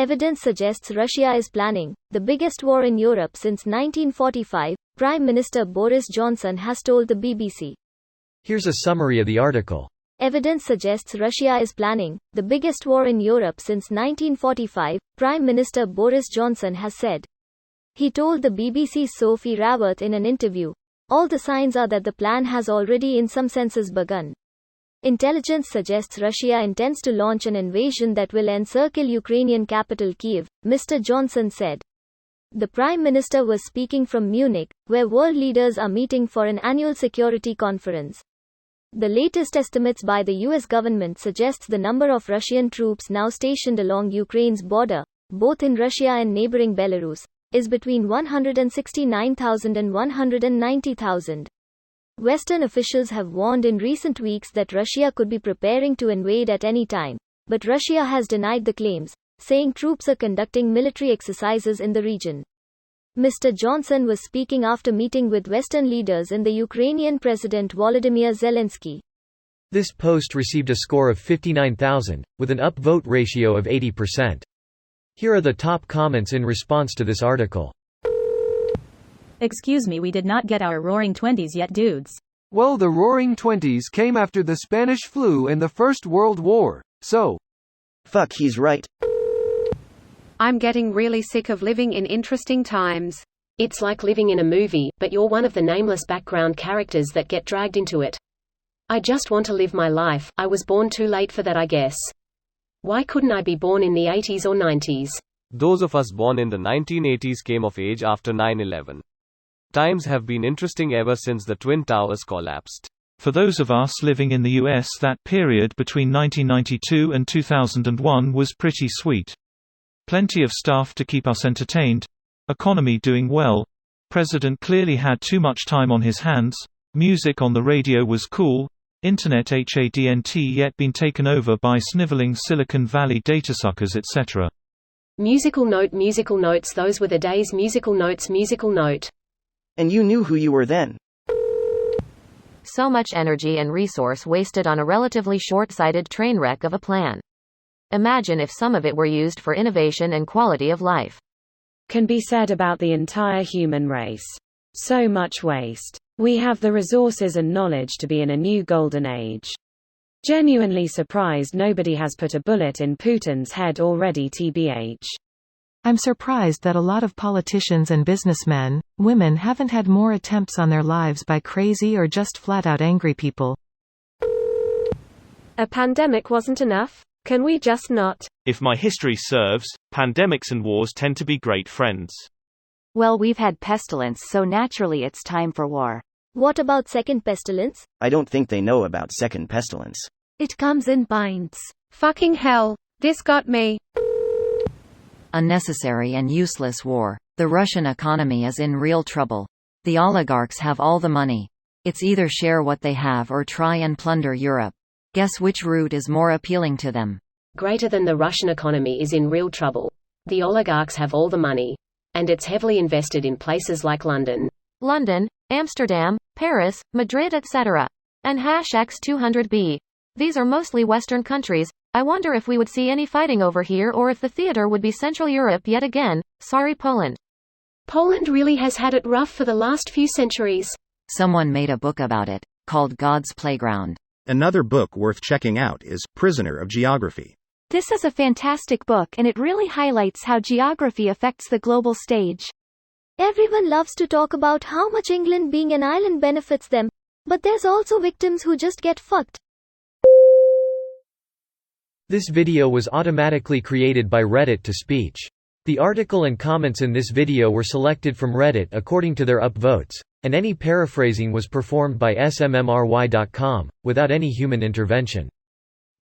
Evidence suggests Russia is planning the biggest war in Europe since 1945, Prime Minister Boris Johnson has told the BBC. Here's a summary of the article. Evidence suggests Russia is planning the biggest war in Europe since 1945, Prime Minister Boris Johnson has said. He told the BBC's Sophie Raworth in an interview, "All the signs are that the plan has already in some senses begun. Intelligence suggests Russia intends to launch an invasion that will encircle Ukrainian capital Kyiv," Mr. Johnson said. The Prime Minister was speaking from Munich, where world leaders are meeting for an annual security conference. The latest estimates by the US government suggests the number of Russian troops now stationed along Ukraine's border, both in Russia and neighboring Belarus, is between 169,000 and 190,000. Western officials have warned in recent weeks that Russia could be preparing to invade at any time, but Russia has denied the claims, saying troops are conducting military exercises in the region. Mr. Johnson was speaking after meeting with Western leaders and the Ukrainian President Volodymyr Zelensky. This post received a score of 59,000, with an upvote ratio of 80%. Here are the top comments in response to this article. Excuse me, we did not get our roaring 20s yet, dudes. Well, the roaring 20s came after the Spanish flu and the First World War, so. Fuck, he's right. I'm getting really sick of living in interesting times. It's like living in a movie, but you're one of the nameless background characters that get dragged into it. I just want to live my life. I was born too late for that, I guess. Why couldn't I be born in the 80s or 90s? Those of us born in the 1980s came of age after 9/11. Times have been interesting ever since the Twin Towers collapsed. For those of us living in the US, that period between 1992 and 2001 was pretty sweet. Plenty of stuff to keep us entertained. Economy doing well. President clearly had too much time on his hands. Music on the radio was cool. Internet hadn't yet been taken over by sniveling Silicon Valley data suckers, etc. Musical notes, those were the days. Musical note. And you knew who you were then. So much energy and resource wasted on a relatively short-sighted train wreck of a plan. Imagine if some of it were used for innovation and quality of life. Can be said about the entire human race. So much waste. We have the resources and knowledge to be in a new golden age. Genuinely surprised nobody has put a bullet in Putin's head already, tbh. I'm surprised that a lot of politicians and businessmen, women haven't had more attempts on their lives by crazy or just flat-out angry people. A pandemic wasn't enough? Can we just not? If my history serves, pandemics and wars tend to be great friends. Well, we've had pestilence, so naturally it's time for war. What about second pestilence? I don't think they know about second pestilence. It comes in pints. Fucking hell, this got me. Unnecessary and useless war. The Russian economy is in real trouble. The oligarchs have all the money. It's either share what they have or try and plunder Europe. Guess which route is more appealing to them? Greater than the Russian economy is in real trouble. The oligarchs have all the money. And it's heavily invested in places like London, Amsterdam, Paris, Madrid, etc. And #X200B. These are mostly Western countries. I wonder if we would see any fighting over here, or if the theater would be Central Europe yet again. Sorry, Poland. Poland really has had it rough for the last few centuries. Someone made a book about it, called God's Playground. Another book worth checking out is Prisoner of Geography. This is a fantastic book, and it really highlights how geography affects the global stage. Everyone loves to talk about how much England being an island benefits them, but there's also victims who just get fucked. This video was automatically created by Reddit to speech. The article and comments in this video were selected from Reddit according to their upvotes, and any paraphrasing was performed by smmry.com, without any human intervention.